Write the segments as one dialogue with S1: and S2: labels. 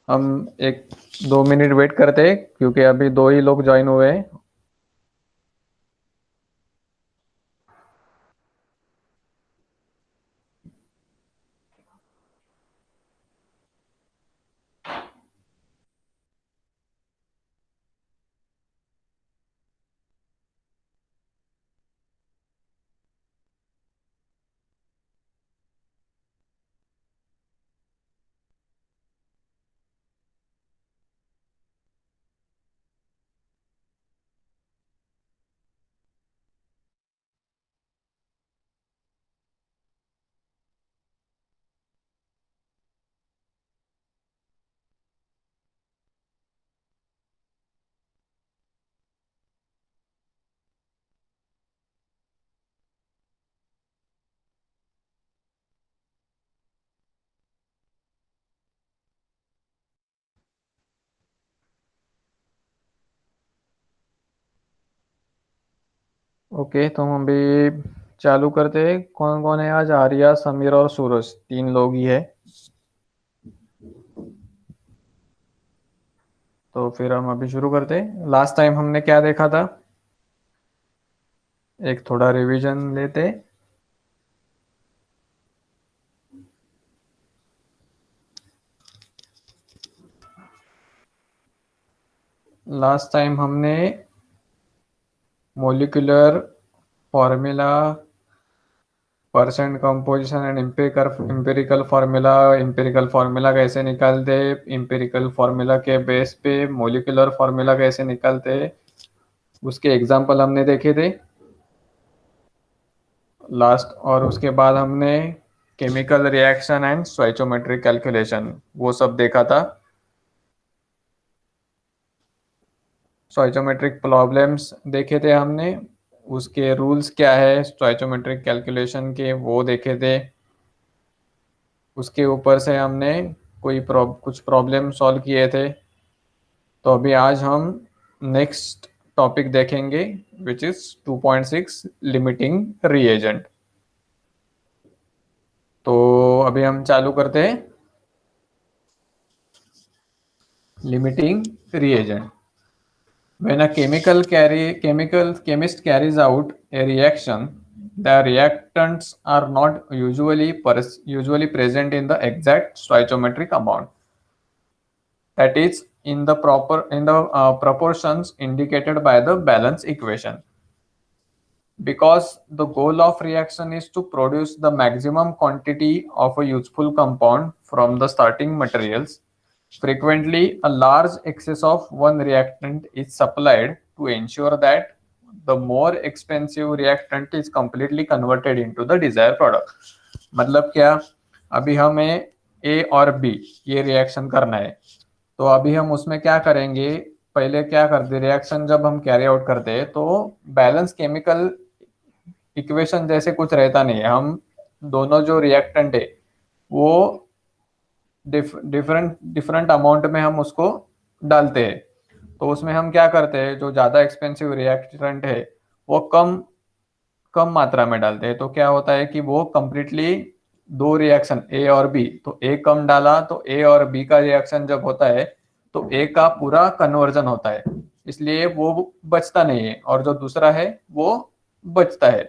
S1: हम एक 2 minute wait करते हैं क्योंकि अभी दो ही लोग ज्वाइन हुए हैं। ओके, तो हम अभी चालू करते हैं। कौन कौन है आज? आर्या, समीर और सूरज, 3 लोग ही है। तो फिर हम अभी शुरू करते हैं। लास्ट टाइम हमने क्या देखा था? एक थोड़ा रिवीजन लेते। लास्ट टाइम हमने molecular formula, percent composition and empirical formula कैसे निकालते, एम्पिरिकल फार्मूला के बेस पे मोलिकुलर फार्मूला कैसे निकालते, उसके एग्जाम्पल हमने देखे थे लास्ट। और उसके बाद हमने केमिकल रिएक्शन एंड स्टोइचोमेट्रिक कैलकुलेशन वो सब देखा था। स्टोइचोमेट्रिक प्रॉब्लम्स देखे थे हमने, उसके रूल्स क्या है स्टोइचोमेट्रिक कैलकुलेशन के वो देखे थे। उसके ऊपर से हमने कुछ प्रॉब्लम सॉल्व किए थे। तो अभी आज हम नेक्स्ट टॉपिक देखेंगे विच इज 2.6 लिमिटिंग रिएजेंट। तो अभी हम चालू करते हैं। Limiting reagent, when a chemist carries out a reaction, the reactants are not usually present in the exact stoichiometric amount, that is in the proportions indicated by the balance equation. Because the goal of reaction is to produce the maximum quantity of a useful compound from the starting materials, frequently a large excess of one reactant is supplied to ensure that the more expensive reactant is completely converted into the desired product. मतलब क्या? अभी हमें ए और B ये reaction करना है। तो अभी हम उसमें क्या करेंगे? पहले क्या करते, रिएक्शन जब हम कैरी आउट करते हैं तो बैलेंस केमिकल इक्वेशन जैसे कुछ रहता नहीं है। हम दोनों जो रिएक्टेंट है वो डिफरेंट डिफरेंट अमाउंट में हम उसको डालते हैं। तो उसमें हम क्या करते हैं, जो ज़्यादा एक्सपेंसिव रिएक्टेंट है वो कम कम मात्रा में डालते हैं। तो क्या होता है कि वो कंप्लीटली दो रिएक्शन ए और बी, तो ए कम डाला तो ए और बी का रिएक्शन जब होता है तो ए का पूरा कन्वर्जन होता है, इसलिए वो बचता नहीं है और जो दूसरा है वो बचता है।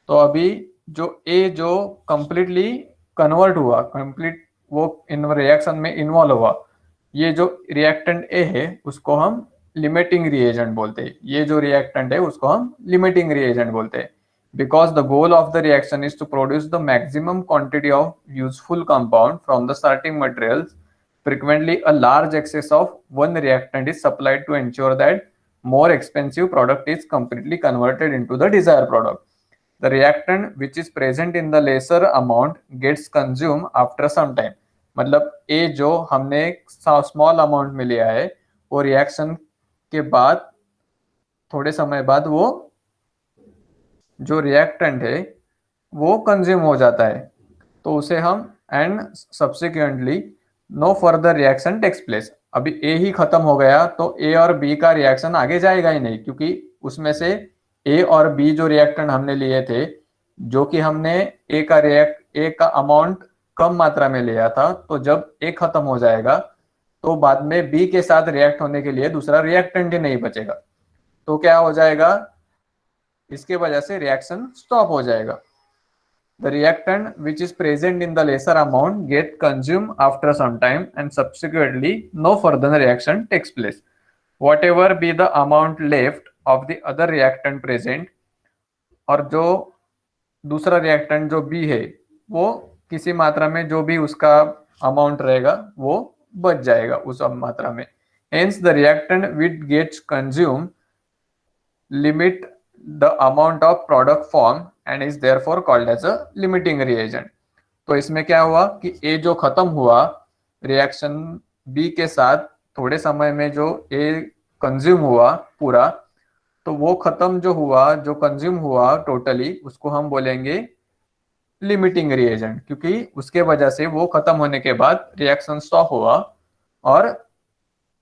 S1: तो अभी जो ए जो कंप्लीटली कन्वर्ट हुआ, कंप्लीट वो इन रिएक्शन में इन्वॉल्व हुआ, ये जो रिएक्टेंट ए है उसको हम लिमिटिंग रिएजेंट बोलते हैं। ये जो रिएक्टेंट है उसको हम लिमिटिंग रिएजेंट बोलते हैं। Because the goal of the reaction is to produce the maximum quantity of useful compound from the starting materials, frequently a large excess of one reactant is supplied to ensure that more expensive product is completely converted into the desired product. The reactant which is present in the lesser amount gets consumed after some time. मतलब ए जो हमने small amount में लिया है वो reaction के बाद थोड़े समय बाद वो जो रिएक्टेंट है वो कंज्यूम हो जाता है। तो उसे हम and subsequently no further reaction takes place. अभी ए ही खत्म हो गया तो ए और बी का रिएक्शन आगे जाएगा ही नहीं, क्योंकि उसमें से ए और बी जो रिएक्टेंट हमने लिए थे, जो कि हमने ए का अमाउंट कम मात्रा में लिया था, तो जब A खत्म हो जाएगा तो बाद में B के साथ रिएक्ट होने के लिए दूसरा रिएक्टेंट ही नहीं बचेगा, तो क्या हो जाएगा, इसके वजह से रिएक्शन स्टॉप हो जाएगा। The reactant which is present in the lesser amount get consumed after some time and subsequently no further reaction takes place. Whatever be the amount left of the other reactant present, और जो दूसरा reactant जो B है वो किसी मात्रा में जो भी उसका अमाउंट रहेगा वो बच जाएगा उस मात्रा में। Hence the reactant which gets consumed limit the amount of product formed and is therefore called as a limiting reagent। तो इसमें क्या हुआ कि ए जो खत्म हुआ रिएक्शन बी के साथ, थोड़े समय में जो ए कंज्यूम हुआ पूरा, तो वो खत्म जो हुआ, जो कंज्यूम हुआ टोटली, उसको हम बोलेंगे लिमिटिंग रिएजेंट, क्योंकि उसके वजह से वो खत्म होने के बाद रिएक्शन स्टॉप हुआ और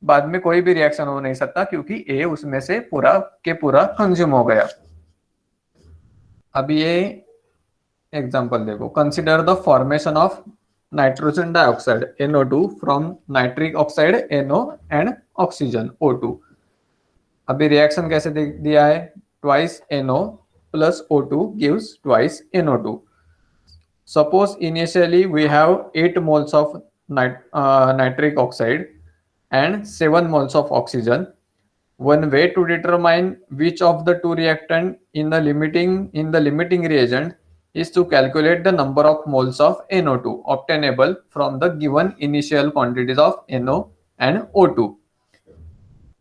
S1: बाद में कोई भी रिएक्शन हो नहीं सकता क्योंकि ए उसमें से पूरा के पूरा कंज्यूम हो गया। अब ये एग्जांपल देखो, consider the formation of nitrogen dioxide NO2 from nitric oxide NO and oxygen O2। अभी रिएक्शन कैसे दिया है, twice NO plus O2 gives twice NO2। Suppose initially we have 8 moles of nitric oxide and 7 moles of oxygen. One way to determine which of the two reactant in the limiting reagent is to calculate the number of moles of NO2 obtainable from the given initial quantities of NO and O2।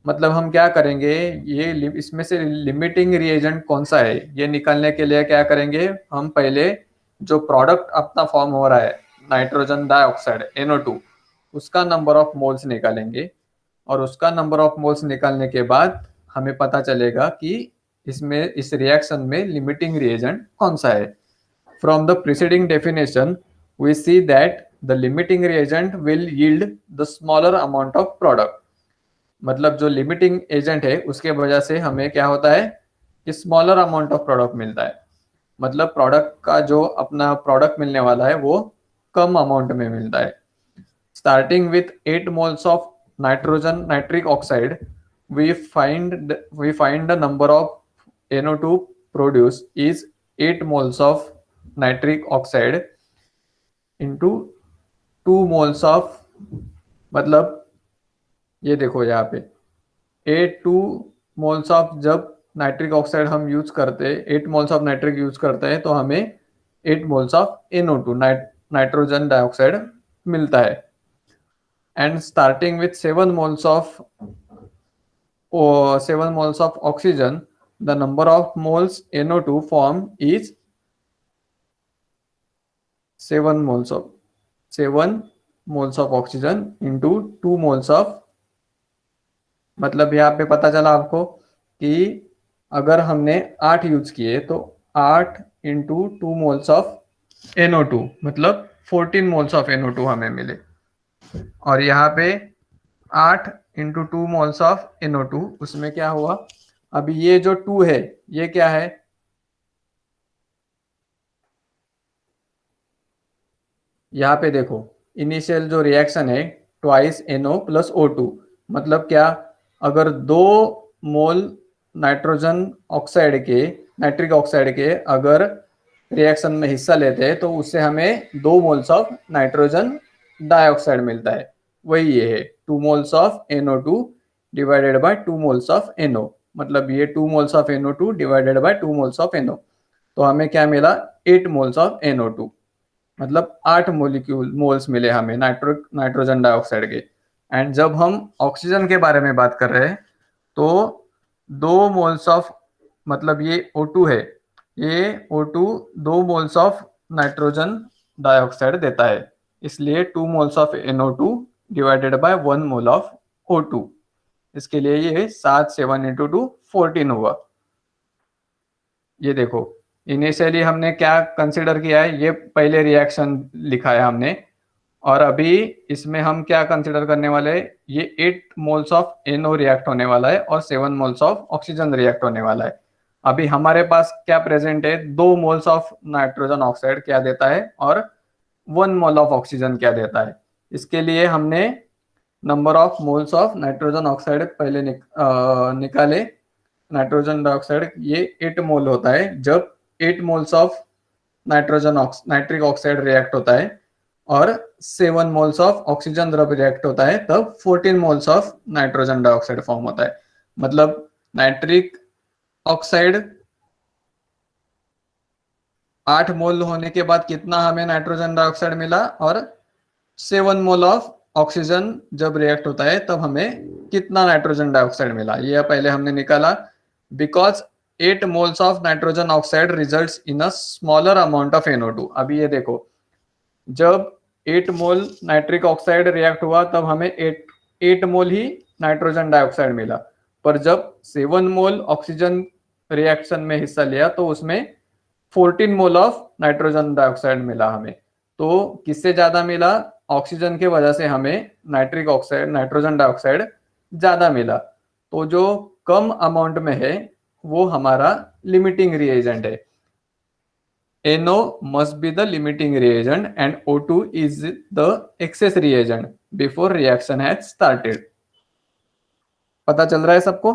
S1: मतलब हम क्या करेंगे, ये इसमें से limiting reagent कौन सा है ये निकालने के लिए क्या करेंगे, हम पहले जो प्रोडक्ट अपना फॉर्म हो रहा है नाइट्रोजन डाइऑक्साइड NO2 उसका नंबर ऑफ मोल्स निकालेंगे, और उसका नंबर ऑफ मोल्स निकालने के बाद हमें पता चलेगा कि इसमें इस रिएक्शन में लिमिटिंग रिएजेंट कौन सा है। From the preceding definition we see that the limiting reagent will yield the smaller amount of product. मतलब जो लिमिटिंग एजेंट है उसके वजह से हमें क्या होता है कि स्मॉलर अमाउंट ऑफ प्रोडक्ट मिलता है, मतलब प्रोडक्ट का जो अपना प्रोडक्ट मिलने वाला है वो कम अमाउंट में मिलता है। Starting with 8 moles of nitrogen nitric oxide, we find the number of NO2 produced is 8 moles of nitric oxide into 2 moles of, मतलब ये देखो यहाँ पे 2 moles ऑफ, जब नाइट्रिक ऑक्साइड हम यूज करते हैं 8 moles ऑफ नाइट्रिक यूज करते हैं तो हमें 8 moles of NO2 nitrogen dioxide मिलता है। And starting with 7 moles of oxygen, the number of moles NO2 formed is 7 moles of oxygen into 2 moles of, मतलब यहाँ पे पता चला आपको कि अगर हमने 8 यूज किए तो 8 इंटू 2 मोल्स ऑफ NO2 मतलब 14 मोल्स ऑफ NO2 हमें मिले। और यहाँ पे 8 इंटू 2 मोल्स ऑफ NO2, उसमें क्या हुआ, अभी ये जो 2 है ये क्या है, यहाँ पे देखो इनिशियल जो रिएक्शन है ट्वाइस NO प्लस O2, मतलब क्या, अगर 2 मोल नाइट्रिक ऑक्साइड के अगर रिएक्शन में हिस्सा लेते हैं तो उससे हमें 2 मोल्स ऑफ नाइट्रोजन डाइऑक्साइड मिलता है, वही ये है 2 moles of NO2 divided by 2 moles of NO, मतलब ये 2 moles of NO2 divided by 2 moles of NO, तो हमें क्या मिला 8 मोल्स ऑफ NO2, मतलब 8 मोल्स मिले हमें नाइट्रोजन डाइऑक्साइड के। एंड जब हम ऑक्सीजन के बारे में बात कर रहे हैं तो 2 मोल्स ऑफ, मतलब ये O2 है, ये O2 2 moles of nitrogen dioxide देता है, इसलिए 2 moles of NO2 divided by 1 mole of O2, इसके लिए ये 7 इंटू 2 14 हुआ। ये देखो इनिशियली हमने क्या कंसिडर किया है, ये पहले रिएक्शन लिखा है हमने, और अभी इसमें हम क्या कंसिडर करने वाले हैं, ये 8 मोल्स ऑफ NO रिएक्ट होने वाला है और 7 मोल्स ऑफ ऑक्सीजन रिएक्ट होने वाला है। अभी हमारे पास क्या प्रेजेंट है, 2 मोल्स ऑफ नाइट्रोजन ऑक्साइड क्या देता है और 1 मोल ऑफ ऑक्सीजन क्या देता है। इसके लिए हमने number of moles of nitrogen oxide पहले निकाले। नाइट्रोजन डाइऑक्साइड ये 8 मोल होता है जब 8 moles of nitric oxide react होता है, और 7 मोल्स ऑफ ऑक्सीजन जब रिएक्ट होता है तब 14 moles of nitrogen dioxide form होता है। मतलब नाइट्रिक ऑक्साइड 8 मोल होने के बाद कितना हमें नाइट्रोजन डाइऑक्साइड मिला, और 7 मोल ऑफ ऑक्सीजन जब रिएक्ट होता है तब हमें कितना नाइट्रोजन डाइऑक्साइड मिला, ये पहले हमने निकाला। Because 8 moles of nitrogen oxide results in a smaller amount of NO2। अभी ये देखो, जब 8 मोल नाइट्रिक ऑक्साइड रिएक्ट हुआ तब हमें 8 मोल ही नाइट्रोजन डाइऑक्साइड मिला, पर जब 7 मोल ऑक्सीजन रिएक्शन में हिस्सा लिया तो उसमें 14 मोल ऑफ नाइट्रोजन डाइऑक्साइड मिला हमें। तो किससे ज्यादा मिला, ऑक्सीजन के वजह से हमें नाइट्रिक ऑक्साइड नाइट्रोजन डाइऑक्साइड ज्यादा मिला। तो जो कम अमाउंट में है वो हमारा लिमिटिंग रिएजेंट है। NO must be the limiting reagent and O2 is the excess reagent before reaction has started। पता चल रहा है सबको?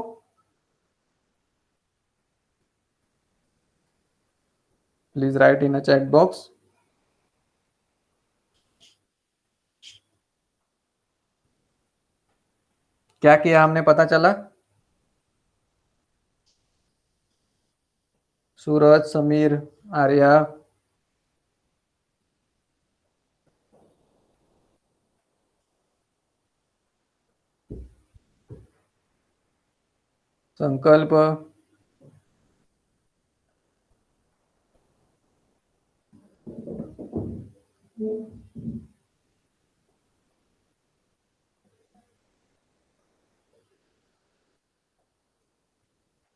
S1: Please right in a chat box. क्या किया हमने, पता चला? सूरज, समीर, आर्या, संकल्प,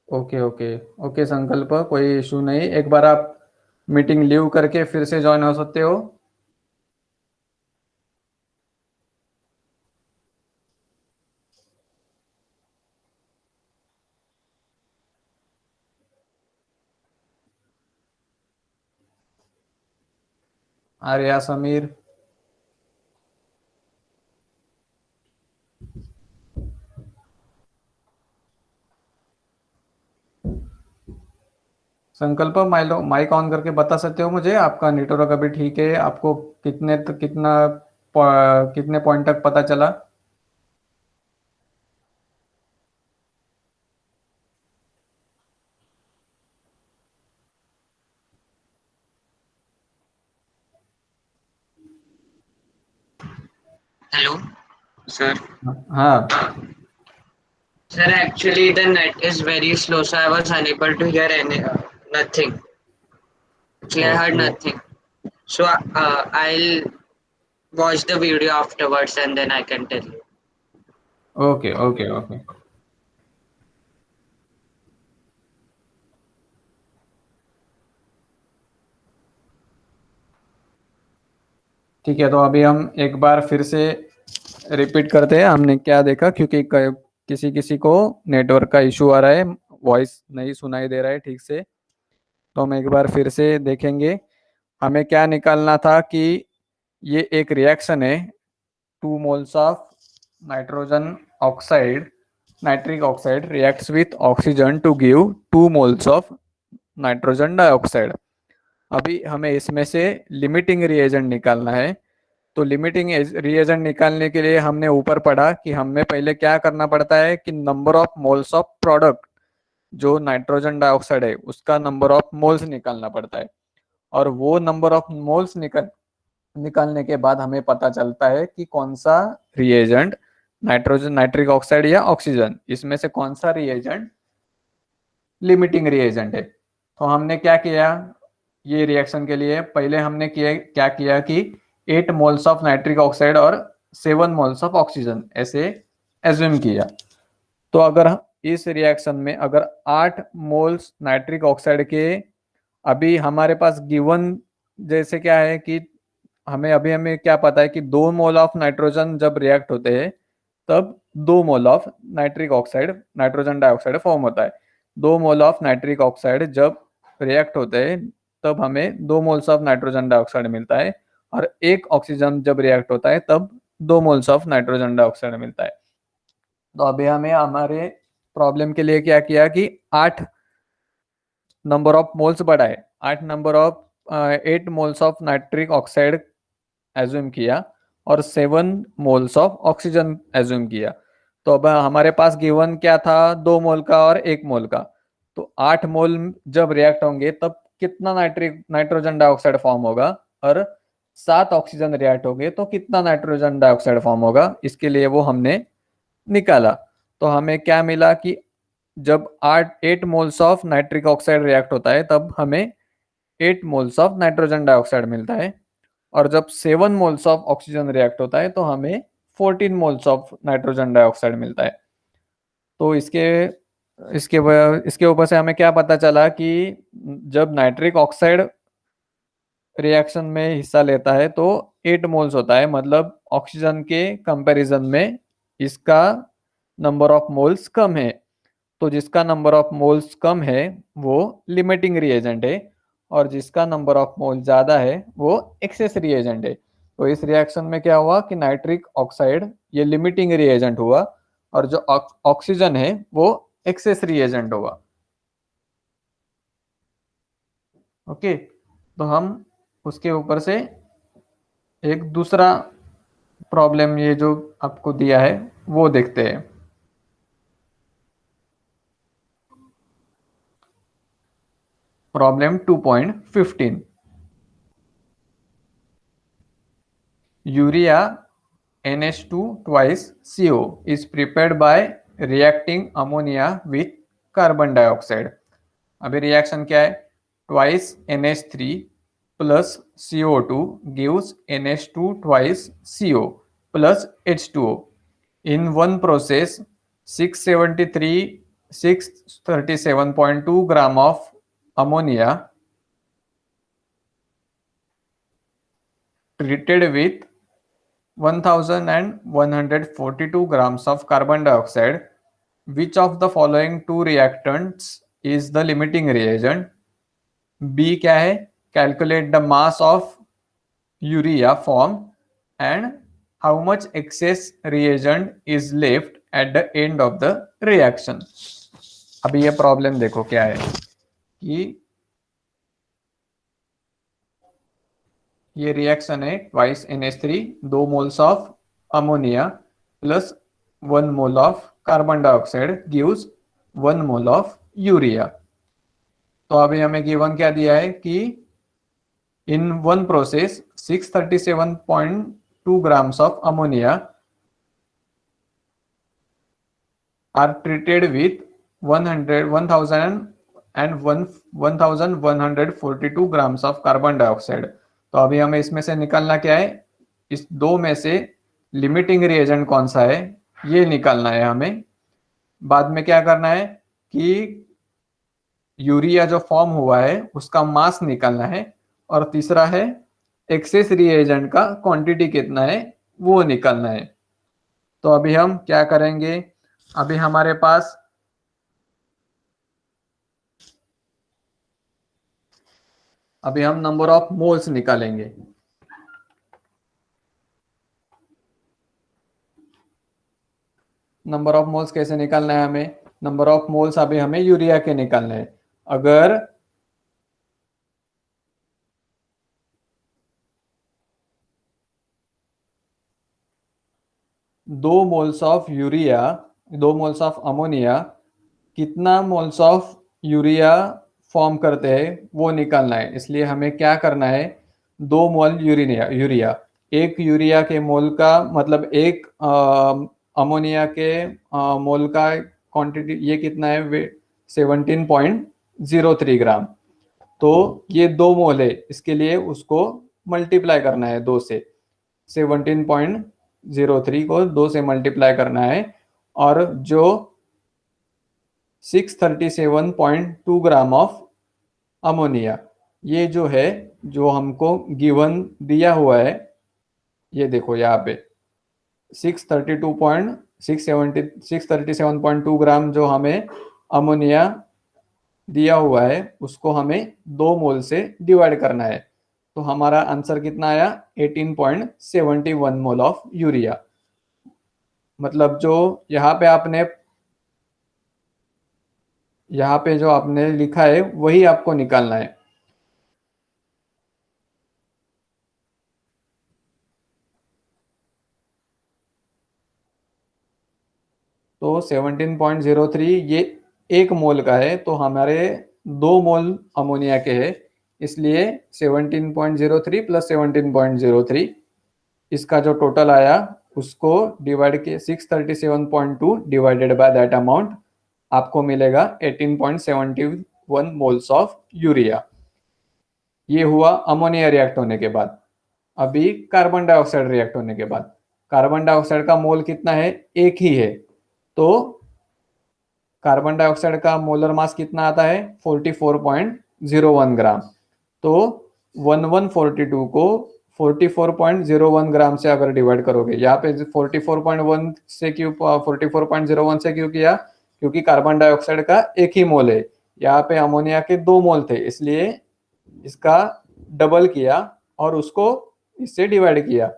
S1: ओके ओके ओके संकल्प, कोई इशू नहीं। एक बार आप मीटिंग लीव करके फिर से ज्वाइन हो सकते हो। आर्या, समीर, संकल्प, माइक ऑन करके बता सकते हो मुझे, आपका नेटवर्क अभी ठीक है? आपको कितने पॉइंट तक पता चला?
S2: Hello, sir.
S1: हाँ
S2: Sir, actually the net is very slow, so I was unable to hear nothing. Actually, I heard
S1: okay
S2: nothing. So I'll watch the video afterwards and then I can tell you.
S1: Okay okay okay ठीक है, तो अभी हम एक बार फिर से repeat करते हैं हमने क्या देखा, क्योंकि किसी किसी को नेटवर्क का इशू आ रहा है, वॉइस नहीं सुनाई दे रहा है ठीक से। तो हम एक बार फिर से देखेंगे। हमें क्या निकालना था कि ये एक रिएक्शन है, 2 moles of nitrogen oxide nitric oxide reacts with oxygen to give 2 moles of nitrogen dioxide. अभी हमें इसमें से लिमिटिंग रिएजेंट निकालना है। तो लिमिटिंग रिएजेंट निकालने के लिए हमने ऊपर पढ़ा कि हमें पहले क्या करना पड़ता है कि number of moles of product, जो नाइट्रोजन डाइऑक्साइड है उसका नंबर ऑफ मोल्स निकालना पड़ता है, और वो नंबर ऑफ मोल्स निकालने के बाद हमें पता चलता है कि कौन सा रिएजेंट, नाइट्रोजन नाइट्रिक ऑक्साइड या ऑक्सीजन, इसमें से कौन सा रिएजेंट लिमिटिंग रिएजेंट है। तो हमने क्या किया, ये रिएक्शन के लिए पहले हमने क्या किया कि 8 मोल्स ऑफ नाइट्रिक ऑक्साइड और 7 मोल्स ऑफ ऑक्सीजन ऐसे एज्यूम किया। तो अगर इस रिएक्शन में अगर 8 मोल्स नाइट्रिक ऑक्साइड के, अभी हमारे पास गिवन जैसे क्या है कि हमें क्या पता है कि 2 मोल ऑफ नाइट्रोजन जब रिएक्ट होते हैं तब 2 mole of nitric oxide nitrogen dioxide form होता है। 2 मोल ऑफ नाइट्रिक ऑक्साइड जब रिएक्ट होते हैं तब हमें 2 मोल्स ऑफ नाइट्रोजन डाइऑक्साइड मिलता है, और एक ऑक्सीजन जब रिएक्ट होता है तब 2 मोल्स ऑफ नाइट्रोजन डाइऑक्साइड मिलता है। तो अभी हमें हमारे प्रॉब्लम के लिए क्या किया कि 8 नंबर ऑफ मोल्स बढ़ाए, 8 moles of nitric oxide assume किया और 7 मोल्स ऑफ ऑक्सीजन एज्यूम किया। तो अब हमारे पास गिवन क्या था, 2 मोल का और 1 मोल का। तो 8 मोल जब रिएक्ट होंगे तब कितना नाइट्रोजन डाइऑक्साइड फॉर्म होगा, और 7 ऑक्सीजन रिएक्ट होंगे तो कितना नाइट्रोजन डाइऑक्साइड फॉर्म होगा, इसके लिए वो हमने निकाला। तो हमें क्या मिला कि जब 8 moles of nitric oxide react होता है तब हमें 8 मोल्स ऑफ नाइट्रोजन डाइऑक्साइड मिलता है, और जब 7 मोल्स ऑफ ऑक्सीजन रिएक्ट होता है तो हमें 14 मोल्स ऑफ नाइट्रोजन डाइऑक्साइड मिलता है। तो इसके इसके इसके ऊपर से हमें क्या पता चला कि जब नाइट्रिक ऑक्साइड रिएक्शन में हिस्सा लेता है तो 8 मोल्स होता है, मतलब ऑक्सीजन के कंपैरिजन में इसका नंबर ऑफ मोल्स कम है। तो जिसका नंबर ऑफ मोल्स कम है वो लिमिटिंग रिएजेंट है, और जिसका नंबर ऑफ मोल ज्यादा है वो एक्सेस रिएजेंट है। तो इस रिएक्शन में क्या हुआ कि नाइट्रिक ऑक्साइड ये लिमिटिंग रिएजेंट हुआ, और जो ऑक्सीजन है वो एक्सेस रिएजेंट हुआ। ओके, तो हम उसके ऊपर से एक दूसरा प्रॉब्लम ये जो आपको दिया है वो देखते हैं। Problem 2.15, urea NH2 twice CO is prepared by reacting ammonia with carbon dioxide। अभी रिएक्शन क्या है, twice NH3 plus CO2 gives NH2 twice CO plus H2O। In one process 637.2 gram of ammonia treated with 1142 grams of carbon dioxide, which of the following two reactants is the limiting reagent? B क्या है, calculate the mass of urea formed and how much excess reagent is left at the end of the reaction। अभी ये problem देखो क्या है कि ये reaction है twice NH3 2 moles of ammonia plus 1 mole of carbon dioxide gives 1 mole of urea. तो अभी हमें गिवन क्या दिया है कि in one process 637.2 grams of ammonia are treated with 1142 grams of carbon dioxide। तो अभी हमें इसमें से निकालना क्या है, इस दो में से लिमिटिंग रिएजेंट कौन सा है ये निकालना है हमें। बाद में क्या करना है कि यूरिया जो फॉर्म हुआ है उसका मास निकालना है, और तीसरा है एक्सेस रिएजेंट का क्वांटिटी कितना है वो निकालना है। तो अभी हम क्या करेंगे, अभी हमारे पास अभी हम नंबर ऑफ मोल्स निकालेंगे। नंबर ऑफ मोल्स कैसे निकालना है हमें, नंबर ऑफ मोल्स अभी हमें यूरिया के निकालने हैं। अगर दो moles of urea 2 moles of ammonia कितना मोल्स ऑफ यूरिया फॉर्म करते हैं वो निकालना है। इसलिए हमें क्या करना है, 2 मोल यूरिया एक यूरिया के मोल का मतलब एक अमोनिया के मोल का क्वांटिटी ये कितना है 17.03 ग्राम। तो ये 2 मोल है, इसके लिए उसको मल्टीप्लाई करना है 2 से, 17.03 को 2 से मल्टीप्लाई करना है, और जो 637.2 ग्राम ऑफ अमोनिया ये जो है जो हमको गिवन दिया हुआ है, ये देखो यहाँ पे 637.2 ग्राम जो हमें अमोनिया दिया हुआ है उसको हमें 2 मोल से डिवाइड करना है। तो हमारा आंसर कितना आया 18.71 मोल ऑफ यूरिया। मतलब जो यहाँ पे जो आपने लिखा है वही आपको निकालना है। तो 17.03 ये एक मोल का है, तो हमारे 2 मोल अमोनिया के हैं, इसलिए 17.03 प्लस 17.03 इसका जो टोटल आया उसको डिवाइड के 637.2 डिवाइडेड बाय दैट अमाउंट आपको मिलेगा 18.71 मोल्स ऑफ यूरिया। ये हुआ अमोनिया रिएक्ट होने के बाद। अभी कार्बन डाइऑक्साइड रिएक्ट होने के बाद कार्बन डाइऑक्साइड का मोल कितना है, एक ही है, तो कार्बन डाइऑक्साइड का मोलर मास कितना आता है 44.01 ग्राम। तो 1142 को 44.01 ग्राम से अगर डिवाइड करोगे, यहाँ पे 44.1 से क्यों 44.01 से क्यों किया, क्योंकि कार्बन डाइऑक्साइड का एक ही मोल है, यहाँ पे अमोनिया के 2 मोल थे, इसलिए इसका डबल किया और उसको इससे डिवाइड किया।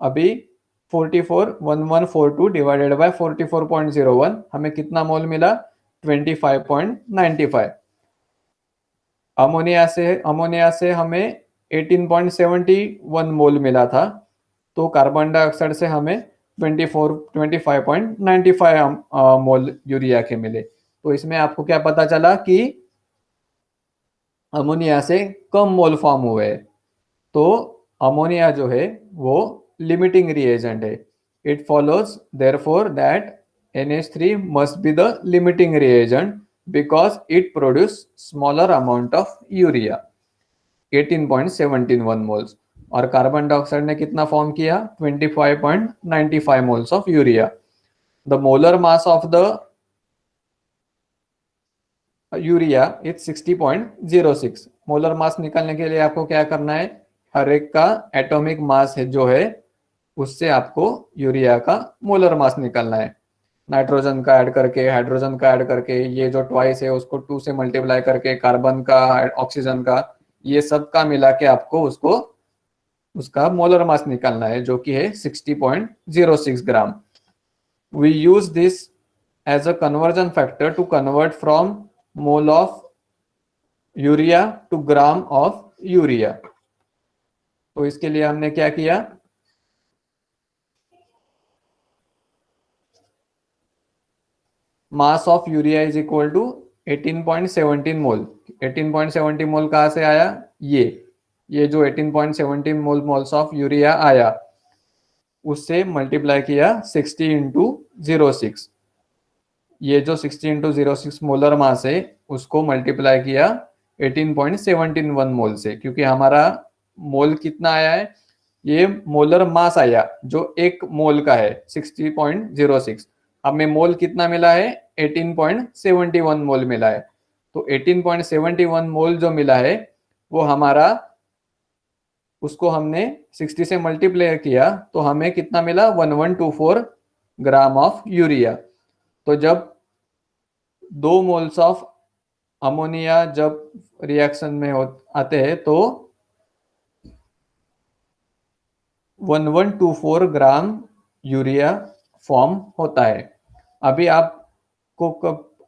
S1: अभी 441142 डिवाइडेड बाय 44.01 हमें कितना मोल मिला 25.95। अमोनिया से हमें 18.71 मोल मिला था, तो कार्बन डाइऑक्साइड से हमें 25.95 मोल यूरिया के मिले। तो इसमें आपको क्या पता चला कि अमोनिया से कम मोल फॉर्म हुए। तो अमोनिया जो है वो लिमिटिंग रिएजेंट है। It follows therefore that NH3 must be the limiting reagent because it produce smaller amount of urea 18.71 moles, और कार्बन डाइऑक्साइड ने कितना फॉर्म किया 25.95 moles of urea. The molar mass of the urea is 60.06। Molar mass निकालने के लिए आपको क्या करना है, हर एक का एटॉमिक मास है जो है उससे आपको यूरिया का मोलर मास निकालना है। नाइट्रोजन का ऐड करके, हाइड्रोजन का ऐड करके, ये जो ट्वाइस है उसको 2 से मल्टीप्लाई करके, कार्बन का, ऑक्सीजन का, ये सब का मिला के आपको उसको उसका मोलर मास निकालना है जो कि है 60.06 gram. We use this as a conversion factor to convert from mole of urea to gram of urea. तो इसके लिए हमने क्या किया, mass of urea is equal to 18.17 mole. 18.70 mole कहां से आया, ये जो 18.70 मोल्स ऑफ यूरिया आया उससे मल्टीप्लाई किया 60 इंटू 06। ये जो 60 इंटू 06 मोलर मास है उसको मल्टीप्लाई किया 18.71 मोल से, क्योंकि हमारा मोल कितना आया है, ये मोलर मास आया जो एक मोल का है 60.06। हमें मोल कितना मिला है 18.71 मोल मिला है। तो 18.71 मोल जो मिला है वो हमारा, उसको हमने 60 से मल्टीप्लाई किया तो हमें कितना मिला 1124 ग्राम ऑफ यूरिया। तो जब 2 मोल्स ऑफ अमोनिया जब रिएक्शन में आते हैं तो 1124 ग्राम यूरिया फॉर्म होता है। अभी आपको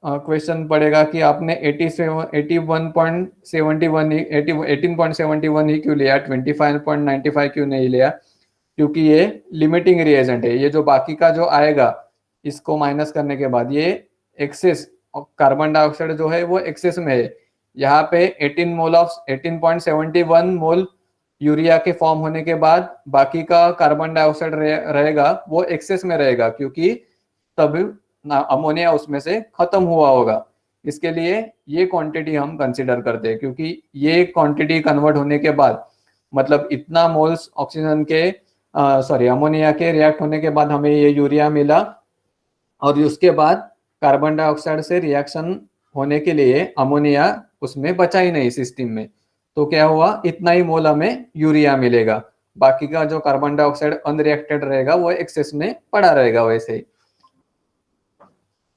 S1: क्वेश्चन पड़ेगा कि आपने 18.71 ही क्यों लिया, 25.95 क्यों नहीं लिया, क्योंकि ये लिमिटिंग रिएजेंट है। ये जो बाकी का जो आएगा इसको माइनस करने के बाद ये एक्सेस कार्बन डाइऑक्साइड जो है वो एक्सेस में है। यहाँ पे 18.71 मोल यूरिया के फॉर्म होने के बाद बाकी का कार्बन डाइऑक्साइड रहेगा वो एक्सेस में रहेगा, क्योंकि तब अमोनिया उसमें से खत्म हुआ होगा। इसके लिए ये क्वांटिटी हम कंसीडर करते हैं, क्योंकि ये क्वांटिटी कन्वर्ट होने के बाद मतलब इतना मोल्स ऑक्सीजन के सॉरी अमोनिया के रिएक्ट होने के बाद हमें ये यूरिया मिला, और उसके बाद कार्बन डाइऑक्साइड से रिएक्शन होने के लिए अमोनिया उसमें बचा ही नहीं सिस्टम में, तो क्या हुआ इतना ही मोल हमें यूरिया मिलेगा। बाकी का जो कार्बन डाइऑक्साइड अनरिएक्टेड रहेगा वो एक्सेस में पड़ा रहेगा वैसे ही।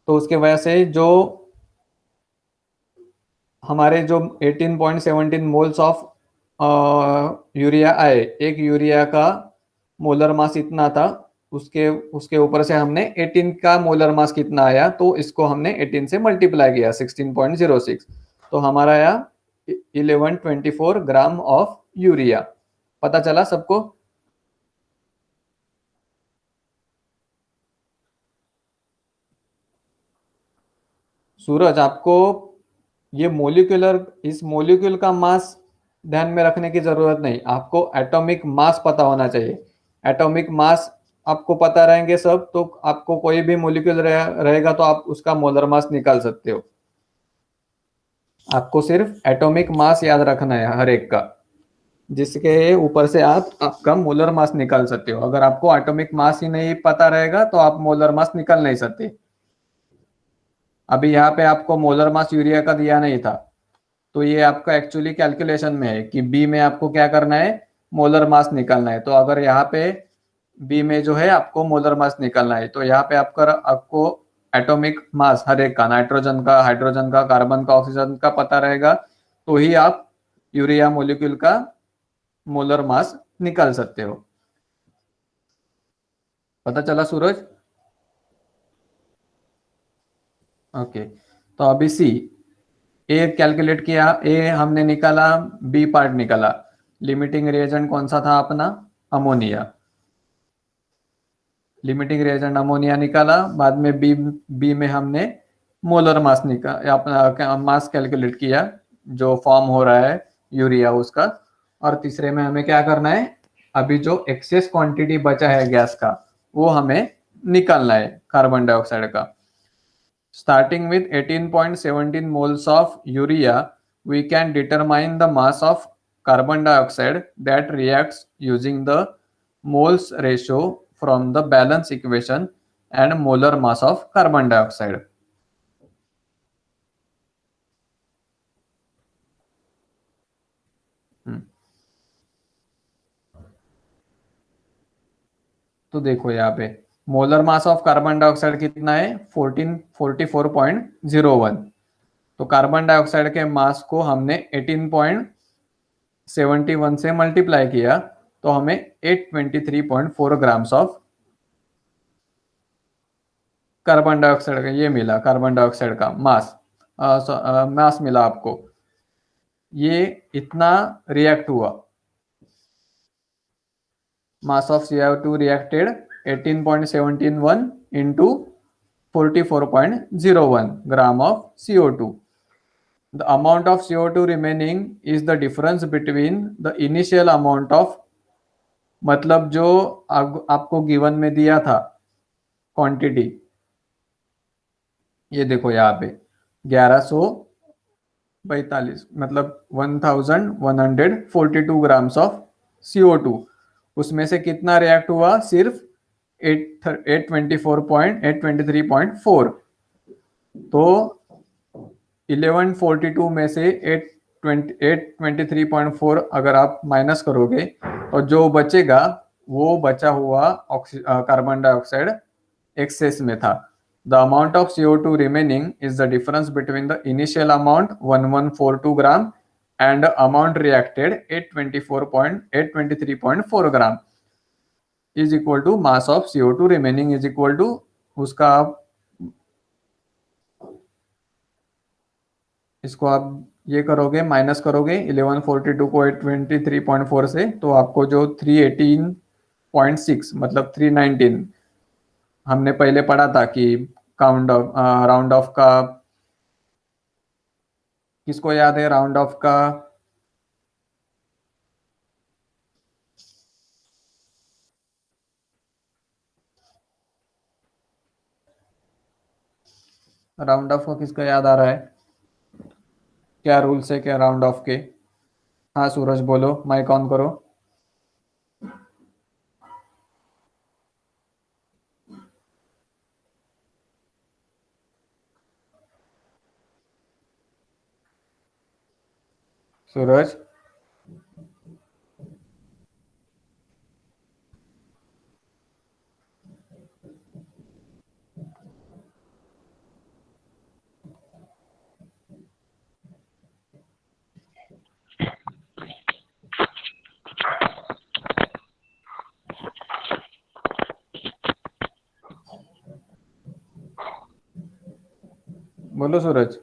S1: तो उसके वजह से जो हमारे जो 18.17 मोल्स ऑफ यूरिया आए, एक यूरिया का मोलर मास इतना था, उसके उसके ऊपर से हमने 18 का मोलर मास कितना आया, तो इसको हमने 18 से मल्टीप्लाई किया 16.06, तो हमारा आया 1124 ग्राम ऑफ यूरिया। पता चला सबको? सूरज, आपको ये मोलिकुलर, इस मोलिक्यूल का मास ध्यान में रखने की जरूरत नहीं, आपको एटॉमिक मास पता होना चाहिए। एटॉमिक मास आपको पता रहेंगे सब, तो आपको कोई भी मोलिक्यूल रहेगा तो आप उसका मोलर मास निकाल सकते हो। आपको सिर्फ एटॉमिक मास याद रखना है हर एक का, जिसके ऊपर से आप आपका मोलर मास निकाल सकते हो। अगर आपको एटॉमिक मास ही नहीं पता रहेगा तो आप मोलर मास निकाल नहीं सकते। अभी यहाँ पे आपको मोलर मास यूरिया का दिया नहीं था, तो ये आपका एक्चुअली कैलकुलेशन में है कि बी में आपको क्या करना है, मोलर मास निकालना है। तो अगर यहाँ पे बी में जो है आपको मोलर मास निकालना है, तो यहाँ पे आपका आपको एटॉमिक मास हर एक का, नाइट्रोजन का, हाइड्रोजन का, कार्बन का, ऑक्सीजन का पता रहेगा, तो ही आप यूरिया मोलिक्यूल का मोलर मास निकाल सकते हो। पता चला सूरज? ओके, तो अभी सी, ए कैलकुलेट किया, ए हमने निकाला, बी पार्ट निकाला। लिमिटिंग रिएजेंट कौन सा था अपना? अमोनिया। लिमिटिंग रिएजेंट अमोनिया निकाला, बाद में बी, बी में हमने मोलर मास निकाल अपना मास कैलकुलेट किया, जो फॉर्म हो रहा है यूरिया उसका। और तीसरे में हमें क्या करना है, अभी जो एक्सेस क्वांटिटी बचा है गैस का, वो हमें निकालना है कार्बन डाइऑक्साइड का। Starting with 18.17 moles of urea, we can determine the mass of carbon dioxide that reacts using the moles ratio from the balance equation and molar mass of carbon dioxide. तो देखो यहाँ पे molar mass of carbon dioxide कितना है, 1444.01। तो carbon dioxide के मास को हमने 18.71 से मल्टीप्लाई किया, तो हमें 823.4 ग्राम्स ऑफ कार्बन डाइऑक्साइड का ये मिला, कार्बन डाइऑक्साइड का मास, मास मिला आपको। ये इतना रिएक्ट हुआ, mass of CO2 reacted 18.171 into 44.01 gram of CO2. The amount of CO2 remaining is the difference between the initial amount of, मतलब जो आपको गिवन में दिया था क्वांटिटी, ये देखो यहाँ पे 1142, मतलब 1142 ग्राम्स ऑफ CO2, उसमें से कितना रिएक्ट हुआ, सिर्फ 823.4। तो 1142 में से 823.4 अगर आप माइनस करोगे, तो जो बचेगा वो बचा हुआ कार्बन डाइऑक्साइड एक्सेस में था। The amount of CO2 remaining is the difference between the initial amount 1142 gram and amount reacted 823.4 gram is equal to mass of CO2 remaining is equal to उसका, इसको आप ये करोगे, माइनस करोगे 1142 को 823.4 से, तो आपको जो 318.6 मतलब 319 हमने पहले पढ़ा था कि काउंट ऑफ राउंड ऑफ का, किसको याद है राउंड ऑफ का? राउंड ऑफ का किसको याद आ रहा है? क्या रूल्स है क्या राउंड ऑफ के? हाँ सूरज बोलो, माइक ऑन करो। सूरज, बोलो सूरज।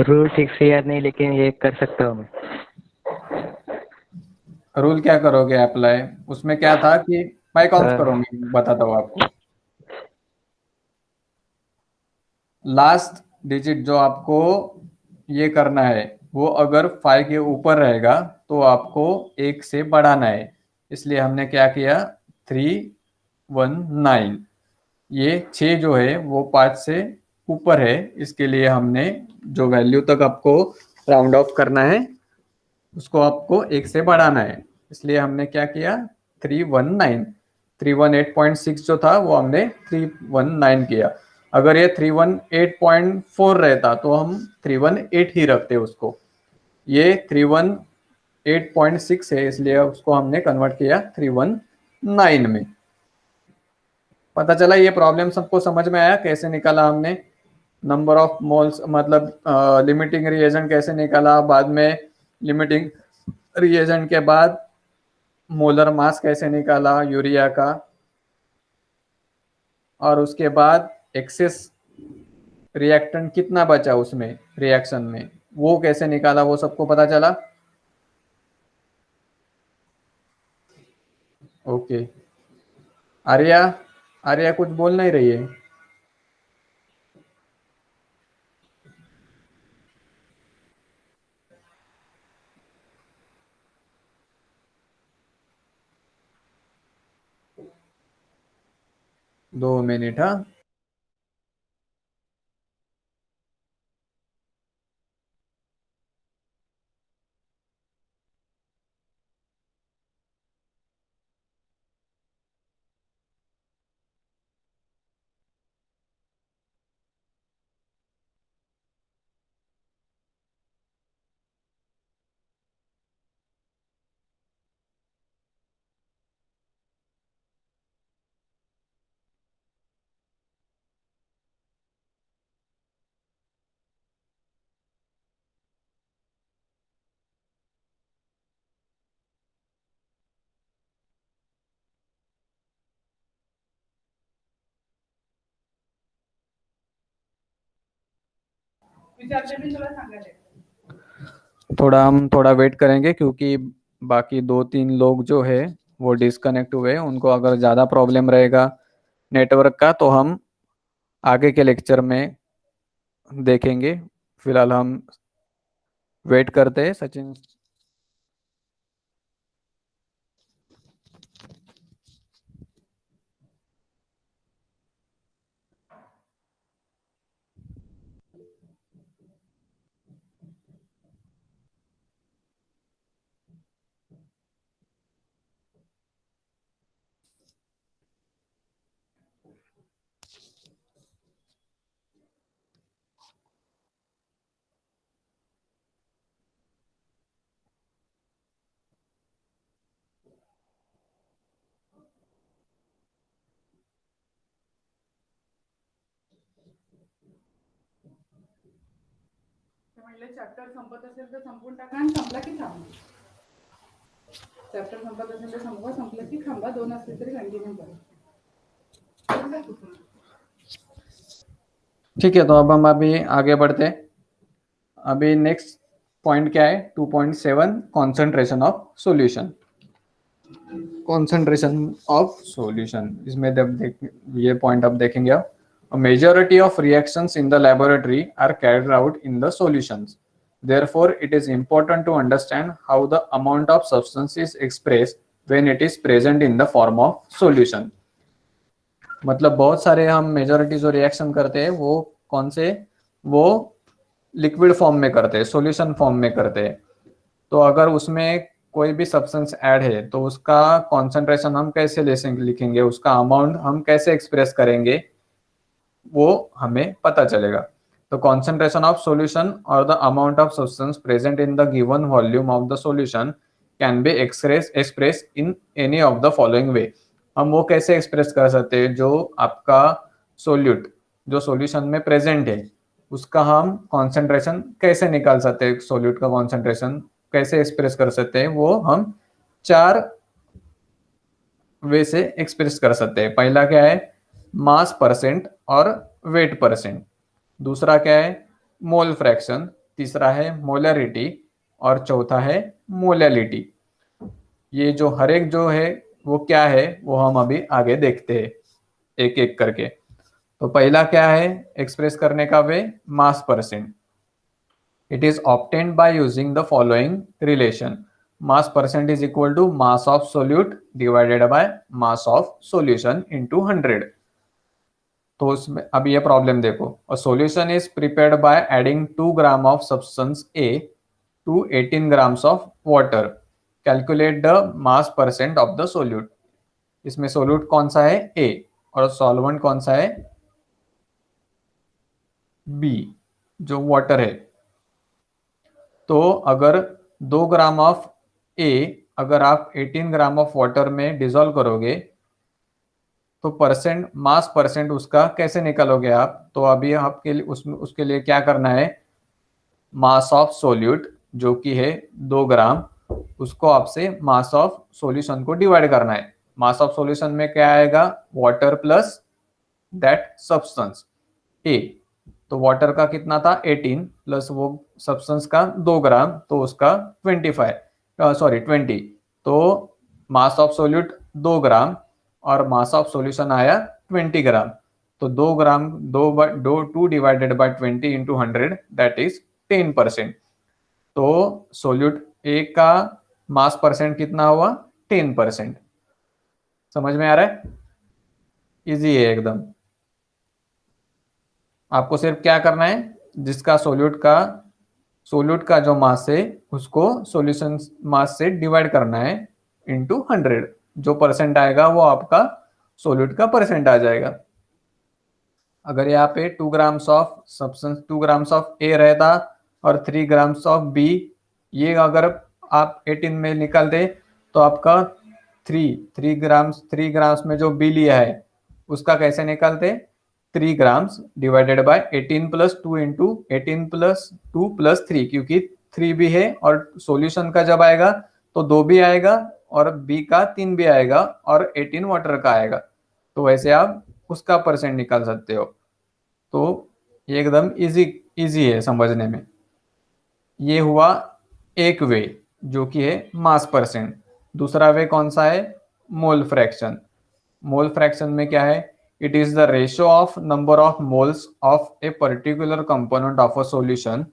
S3: रूल ठीक से याद नहीं, लेकिन ये कर सकता हूँ मैं।
S1: रूल क्या करोगे अप्लाई? उसमें क्या था कि माइक ऑन करो,
S3: अ,
S1: मैं बताता हूँ आपको। लास्ट डिजिट जो आपको ये करना है, वो अगर 5 के ऊपर रहेगा तो आपको 1 से बढ़ाना है। इसलिए हमने क्या किया, 319। ये 6 जो है वो 5 से ऊपर है, इसके लिए हमने जो वैल्यू तक आपको राउंड ऑफ करना है उसको आपको 1 से बढ़ाना है। इसलिए हमने क्या किया, 319। 318.6 जो था वो हमने 319 किया। अगर ये 318.4 रहता तो हम 318 ही रखते उसको। ये 318.6 है, इसलिए उसको हमने कन्वर्ट किया 319 में। पता चला? ये प्रॉब्लम सबको समझ में आया कैसे निकाला हमने? नंबर ऑफ मोल्स मतलब लिमिटिंग रिएजेंट कैसे निकाला, बाद में लिमिटिंग रिएजेंट के बाद मोलर मास कैसे निकाला यूरिया का, और उसके बाद एक्सेस रिएक्टेंट कितना बचा उसमें रिएक्शन में, वो कैसे निकाला, वो सबको पता चला? ओके। आर्या, आर्या कुछ बोल नहीं रही है। 2 मिनट, हाँ। थोड़ा वेट करेंगे क्योंकि बाकी 2-3 लोग जो है वो डिस्कनेक्ट हुए। उनको अगर ज़्यादा प्रॉब्लम रहेगा नेटवर्क का तो हम आगे के लेक्चर में देखेंगे। फिलहाल हम वेट करते हैं। सचिन।
S4: म्हणले चॅप्टर संपत असेल तर संपून टाका आणि संपला की थांबा. चॅप्टर संपत असेल तर संपवा, संपलं की थांबा. 2 असले तरी कंटिन्यू करा.
S1: ठीक है, तो अब हम अभी आगे बढ़ते हैं। अभी नेक्स्ट पॉइंट क्या है, 2.7 concentration of solution. Concentration of solution, इसमें ये पॉइंट अब देखेंगे आप। A majority of reactions in the laboratory are carried out in the solutions. Therefore, it is important to understand how the amount of substance is expressed when it is present in the form of solution. मतलब बहुत सारे हम majority जो reaction करते हैं वो कौन से, वो लिक्विड फॉर्म में करते हैं, सॉल्यूशन फॉर्म में करते हैं। तो अगर उसमें कोई भी सब्सटेंस ऐड है तो उसका कॉन्सेंट्रेशन हम कैसे लिखेंगे, उसका अमाउंट हम कैसे एक्सप्रेस करेंगे, वो हमें पता चलेगा। तो कॉन्सेंट्रेशन ऑफ सॉल्यूशन और the amount of substance present in the given volume of the solution can be express in any of the following वे। हम वो कैसे एक्सप्रेस कर सकते हैं, जो आपका सोल्यूट जो सॉल्यूशन में प्रेजेंट है उसका हम कॉन्सेंट्रेशन कैसे निकाल सकते हैं, सोल्यूट का कॉन्सेंट्रेशन कैसे एक्सप्रेस कर सकते हैं, वो हम 4 वे से एक्सप्रेस कर सकते हैं। पहला क्या है, मास परसेंट और वेट परसेंट, दूसरा क्या है मोल फ्रैक्शन, तीसरा है मोलरिटी और चौथा है मोलैलिटी। ये जो हर एक जो है वो क्या है वो हम अभी आगे देखते हैं एक एक करके। तो पहला क्या है एक्सप्रेस करने का way, mass percent. It is obtained by using the following relation. Mass percent is equal to mass of solute divided by mass of solution into 100. तो उसमें अब ये प्रॉब्लम देखो, a solution is prepared by adding 2 gram of substance A to 18 grams of water. Calculate the mass percent of the solute. इसमें solute कौन सा है A और सॉल्वेंट कौन सा है B, जो वाटर है। तो अगर 2 ग्राम ऑफ ए अगर आप 18 ग्राम ऑफ वाटर में डिसॉल्व करोगे तो परसेंट मास परसेंट उसका कैसे निकालोगे आप, तो अभी आपके लिए उसके लिए क्या करना है, मास ऑफ सोल्यूट जो कि है 2 ग्राम, उसको आपसे मास ऑफ सॉल्यूशन को डिवाइड करना है। मास ऑफ सॉल्यूशन में क्या आएगा, वाटर प्लस दैट सब्सटेंस ए। तो वाटर का कितना था 18 प्लस वो सब्सटेंस का 2 ग्राम, तो उसका 20। तो मास ऑफ सोल्यूट 2 ग्राम और मास ऑफ सॉल्यूशन आया 20 ग्राम। तो 2 ग्राम 2 divided by 20 into 100 that is 10%। तो सोल्यूट ए का मास परसेंट कितना हुआ 10%। समझ में आ रहा है, इजी है एकदम। आपको सिर्फ क्या करना है, जिसका सोल्यूट का जो मास है उसको सॉल्यूशन मास से डिवाइड करना है इंटू 100। जो परसेंट आएगा वो आपका सोल्यूट का परसेंट आ जाएगा। अगर यहाँ पे 2 grams of substance 2 grams of A रहता और 3 ग्राम्स ऑफ बी, ये अगर आप 18 में निकालते तो आपका 3 ग्राम्स में जो बी लिया है उसका कैसे निकालते, 3 grams divided by 18 plus 2 into 18 plus 2 plus 3, क्योंकि 3 भी है और सॉल्यूशन का जब आएगा तो 2 भी आएगा और बी का 3 भी आएगा और 18 वाटर का आएगा। तो वैसे आप उसका परसेंट निकाल सकते हो। तो ये एकदम इजी है समझने में। ये हुआ एक वे जो कि है मास परसेंट। दूसरा वे कौन सा है, मोल फ्रैक्शन। मोल फ्रैक्शन में क्या है, it is the ratio of number of moles of a particular component of a solution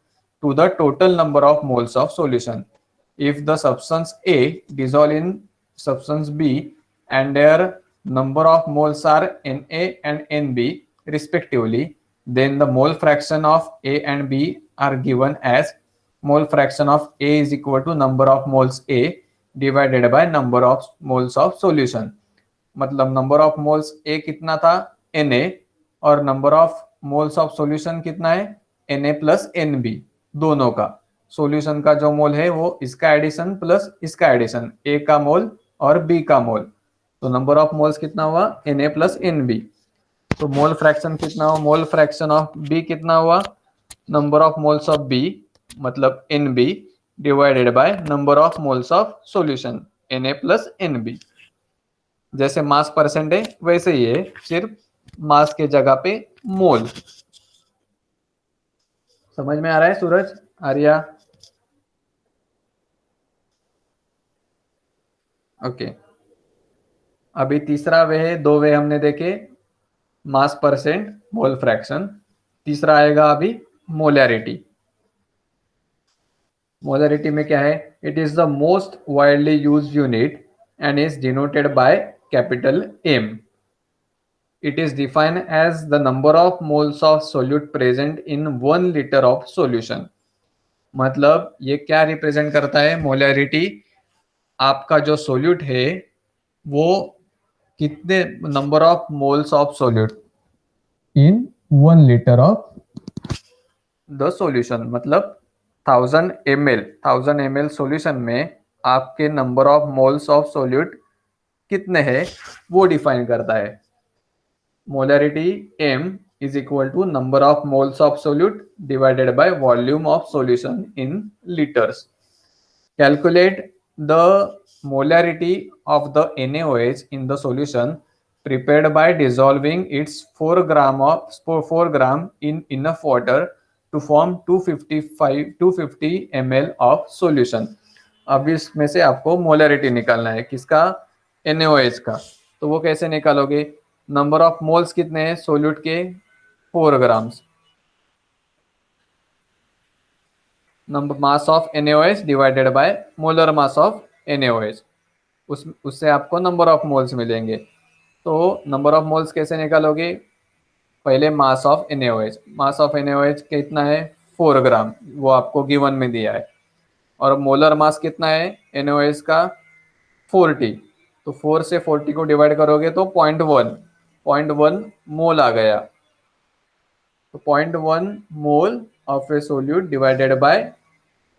S1: to the total number of moles of solution. If the substance A dissolve in substance B and their number of moles are Na and Nb respectively, then the mole fraction of A and B are given as mole fraction of A is equal to number of moles A divided by number of moles of solution. मतलब number of moles ए कितना था Na और number of moles of solution कितना है Na plus Nb, दोनों का solution का जो मोल है वो इसका एडिशन प्लस इसका एडिशन, ए का मोल और बी का मोल। तो नंबर ऑफ मोल्स कितना हुआ Na प्लस Nb। तो मोल फ्रैक्शन कितना हुआ, मोल फ्रैक्शन ऑफ बी कितना हुआ, number of moles of B मतलब Nb divided by number of moles of solution Na plus Nb। जैसे मास परसेंट है वैसे ही है, सिर्फ मास के जगह पे मोल। समझ में आ रहा है सूरज, आर्या? ओके, अभी तीसरा वे है, 2 वे हमने देखे, मास परसेंट, मोल फ्रैक्शन। तीसरा आएगा अभी मोलैरिटी। मोलैरिटी में क्या है, it is the most widely used unit and is denoted by capital M. It is defined as the number of moles of solute present in 1 liter of solution. मतलब ये क्या represent करता है, molarity आपका जो सोल्यूट है वो कितने number of moles of solute in 1 litre of the solution, मतलब 1000 ml सॉल्यूशन में आपके number of moles of solute कितने हैं वो डिफाइन करता है। Molarity M is equal to number of moles of solute divided by volume of solution in litres. Calculate the molarity of the NaOH in the solution prepared by dissolving its 4 gram in enough water to form 250 ml of solution. अब इसमें से आपको molarity निकालना है, किसका? NaOH का. तो वो कैसे निकालोगे? नंबर ऑफ मोल्स कितने हैं सोल्यूट के? 4 grams. Number mass of NaOH divided by molar mass of NaOH, उससे आपको नंबर ऑफ मोल्स मिलेंगे. तो नंबर ऑफ मोल्स कैसे निकालोगे? पहले mass of NaOH. Mass of NaOH कितना है? 4 ग्राम, वो आपको गिवन में दिया है. और मोलर मास कितना है NaOH का? 40. तो 4 से 40 को डिवाइड करोगे तो 0.1 मोल आ गया. तो 0.1 mole of A solute divided bye,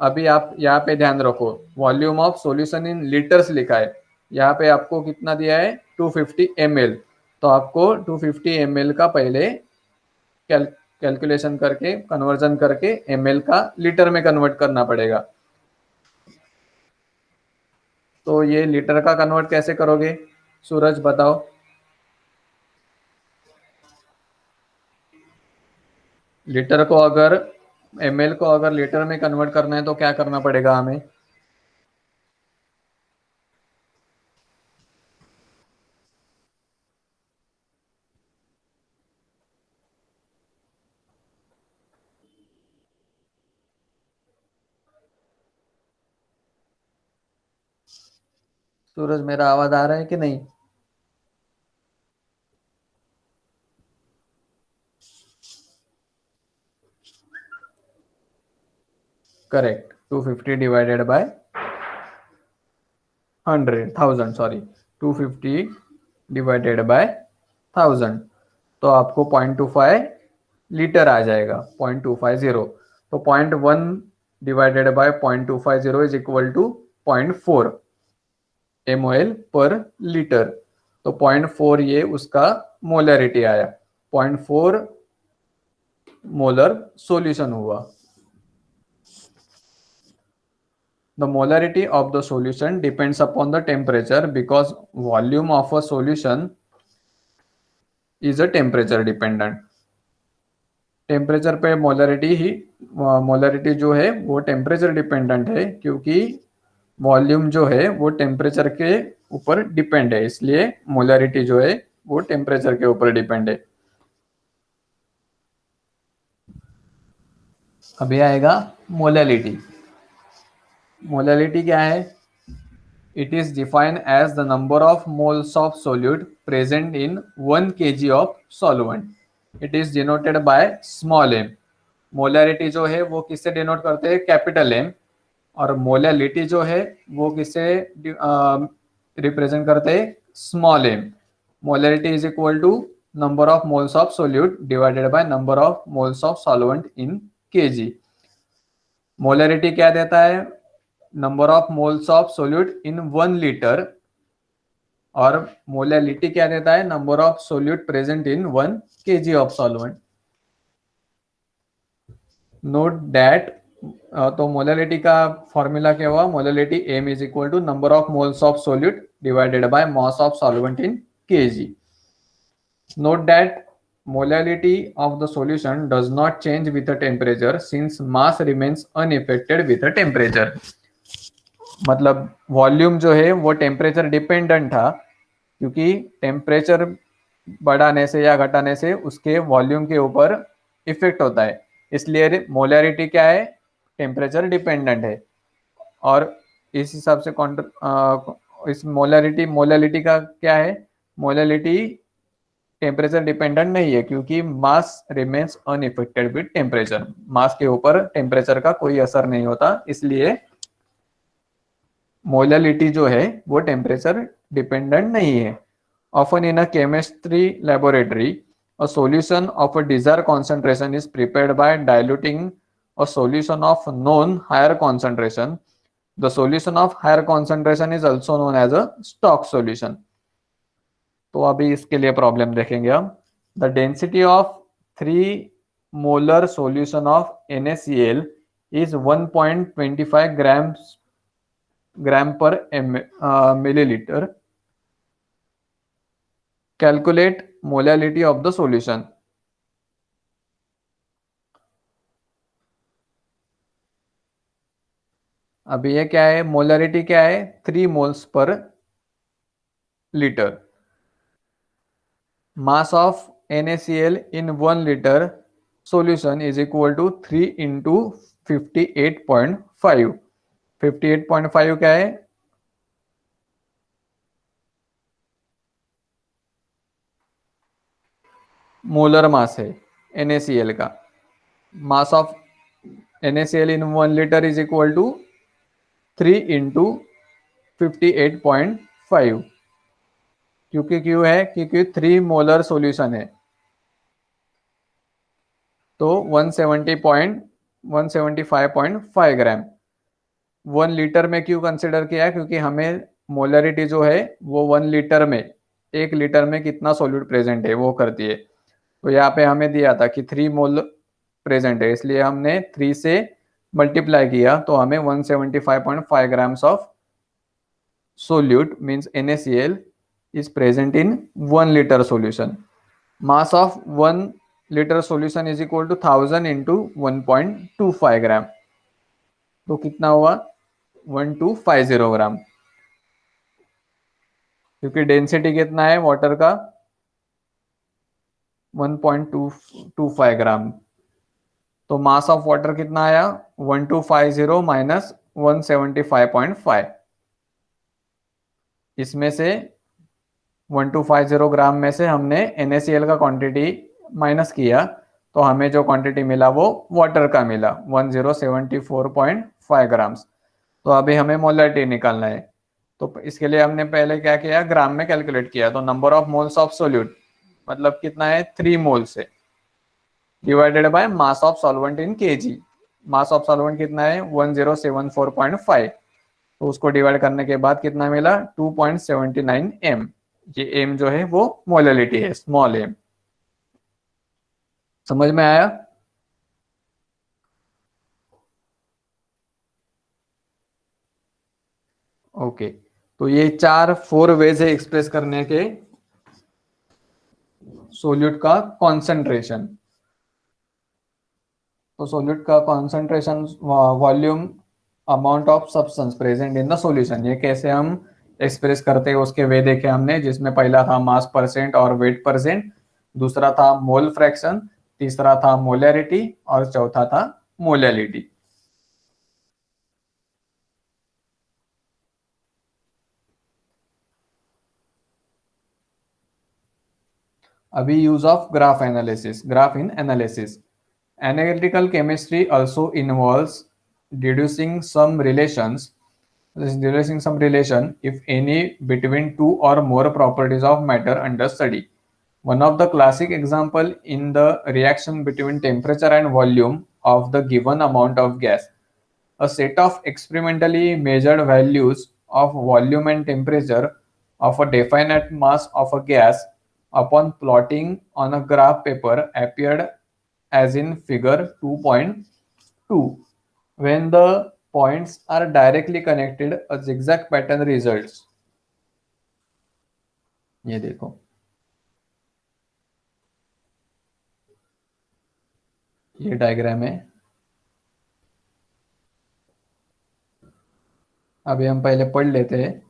S1: अभी आप यहाँ पे ध्यान रखो, volume of solution in litres लिखा है, यहाँ पे आपको कितना दिया है? 250 ml. तो आपको 250 ml का पहले कैलकुलेशन करके, कन्वर्जन करके ml का लीटर में कन्वर्ट करना पड़ेगा. तो ये लीटर का कन्वर्ट कैसे करोगे? सूरज बताओ. लीटर को अगर ml को अगर लीटर में कन्वर्ट करना है तो क्या करना पड़ेगा हमें? सूरज, मेरा आवाज आ रहा है कि नहीं? Correct. 250 divided by 1000, sorry, 250 divided by 1000, तो आपको 0.25 लीटर आ जाएगा. 0.250. तो 0.1 divided by 0.250 is equal to 0.4 mol per litre. तो 0.4 ये उसका मोलरिटी आया. 0.4 मोलर सॉल्यूशन हुआ. The molarity of the solution depends upon the temperature because volume of a solution is a temperature dependent. Temperature पे molarity जो है वो temperature dependent है, क्योंकि वॉल्यूम जो है वो टेम्परेचर के ऊपर डिपेंड है, इसलिए मोलरिटी जो है वो टेम्परेचर के ऊपर डिपेंड है. अभी आएगा मोलैलिटी. मोलैलिटी क्या है? It is defined as the number of moles of solute present in 1 kg of solvent. It is denoted by small m. Molarity जो है वो किससे डिनोट करते हैं? Capital M. और मोलैलिटी जो है वो किससे रिप्रेजेंट करते हैं? Small m. Molarity is equal to number of moles of solute divided by number of moles of solvent in kg. Molarity क्या देता है? Number of moles of solute in 1 litre. और मोलैलिटी क्या देता है? Number of solute present in 1 kg of solvent. Note that, तो molality का formula क्या हुआ? Molality m is equal to number of moles of solute divided by mass of solvent in kg. Note that molality of the solution does not change with the temperature since mass remains unaffected with the temperature. मतलब volume जो है वो temperature dependent था, क्योंकि temperature बढ़ाने से या घटाने से उसके वॉल्यूम के ऊपर इफेक्ट होता है, इसलिए मोलैरिटी क्या है? टेम्परेचर डिपेंडेंट है. और इस हिसाब से इस मोलैलिटी का क्या है? मोलैलिटी टेम्परेचर डिपेंडेंट नहीं है, क्योंकि mass remains unaffected with temperature. Mass के ऊपर टेम्परेचर का कोई असर नहीं होता, इसलिए मोलैलिटी जो है वो टेम्परेचर डिपेंडेंट नहीं है. Often in a chemistry laboratory a solution of a desired concentration is prepared by diluting a solution of known higher concentration. The solution of higher concentration is also known as a Stokes solution. तो अभी इसके लिए problem देखेंगे हम. The density of 3 molar solution of NaCl is 1.25 ग्राम पर millilitre. Calculate molality of the solution. अभी ये क्या है, मोलैरिटी क्या है, 3 moles per litre. Mass of NaCl in 1 liter solution is equal to 3 into 58.5। 58.5 क्या है, मोलर मास है NaCl का। Mass of NaCl in 1 liter is equal to 3 into 58.5। क्योंकि क्यों है, क्योंकि 3 मोलर सॉल्यूशन है, तो 175.5 ग्राम। 1 लीटर में क्यों कंसिडर किया है, क्योंकि हमें मोलरिटी जो है वो 1 लीटर में, 1 लीटर में कितना सॉल्यूट प्रेजेंट है वो करती है। तो यहाँ पे हमें दिया था कि 3 मोल प्रेजेंट है, इसलिए हमने 3 से मल्टीप्लाई किया तो हमें 175.5 grams of solute means NaCl is present in 1 liter solution. Mass of 1 liter solution is equal to 1000 into 1.25 ग्राम, तो कितना हुआ 1250 ग्राम। क्योंकि डेंसिटी कितना है वाटर का 1.225 ग्राम, तो मास ऑफ वाटर कितना आया 1250 माइनस 175.5। इसमें से 1250 ग्राम में से हमने NaCl का क्वांटिटी माइनस किया, तो हमें जो क्वांटिटी मिला वो वाटर का मिला 1074.5 ग्राम्स। तो अभी हमें मोलरिटी निकालना है, तो इसके लिए हमने पहले क्या किया, ग्राम में कैलकुलेट किया। तो number of moles of solute मतलब कितना है 3 मोल्स है, divided by mass of solvent in KG. Mass of solvent कितना है 1074.5, तो उसको डिवाइड करने के बाद कितना मिला 2.79 m। ये m जो है वो मोलैलिटी है, स्मॉल m। समझ में आया? ओके, तो ये 4 वेज है एक्सप्रेस करने के सोल्यूट का कॉन्सेंट्रेशन। तो सोल्यूट का concentration, volume, amount of substance present in the solution, ये कैसे हम एक्सप्रेस करते हैं उसके वे देखे हमने, जिसमें पहला था मास परसेंट और वेट परसेंट, दूसरा था मोल फ्रैक्शन, तीसरा था मोलैरिटी और चौथा था मोलैलिटी। अभी use of graph analysis, graph in analysis. Analytical chemistry also involves deducing some relations, deducing some relation, if any, between two or more properties of matter under study. One of the classic example in the reaction between temperature and volume of the given amount of gas. A set of experimentally measured values of volume and temperature of a definite mass of a gas upon plotting on a graph paper appeared as in figure 2.2. When the points are directly connected, a zigzag pattern results. ये देखो, ये diagram है। अभी हम पहले पढ़ लेते हैं।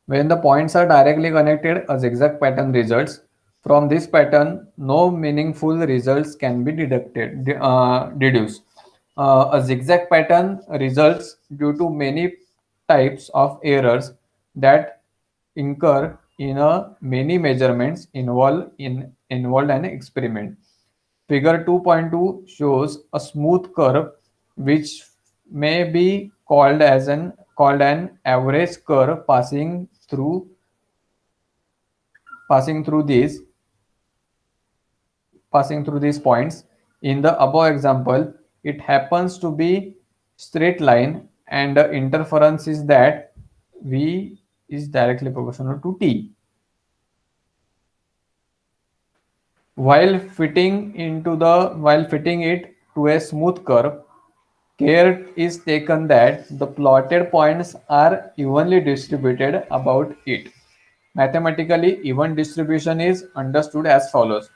S1: When the points are directly connected, a zigzag pattern results. From this pattern, no meaningful results can be deduced. A zigzag pattern results due to many types of errors that incur in many measurements involved an experiment. Figure 2.2 shows a smooth curve which may be called an average curve passing through these points. In the above example, it happens to be straight line and the interference is that V is directly proportional to T. While fitting it to a smooth curve, care is taken that the plotted points are evenly distributed about it. Mathematically, even distribution is understood as follows.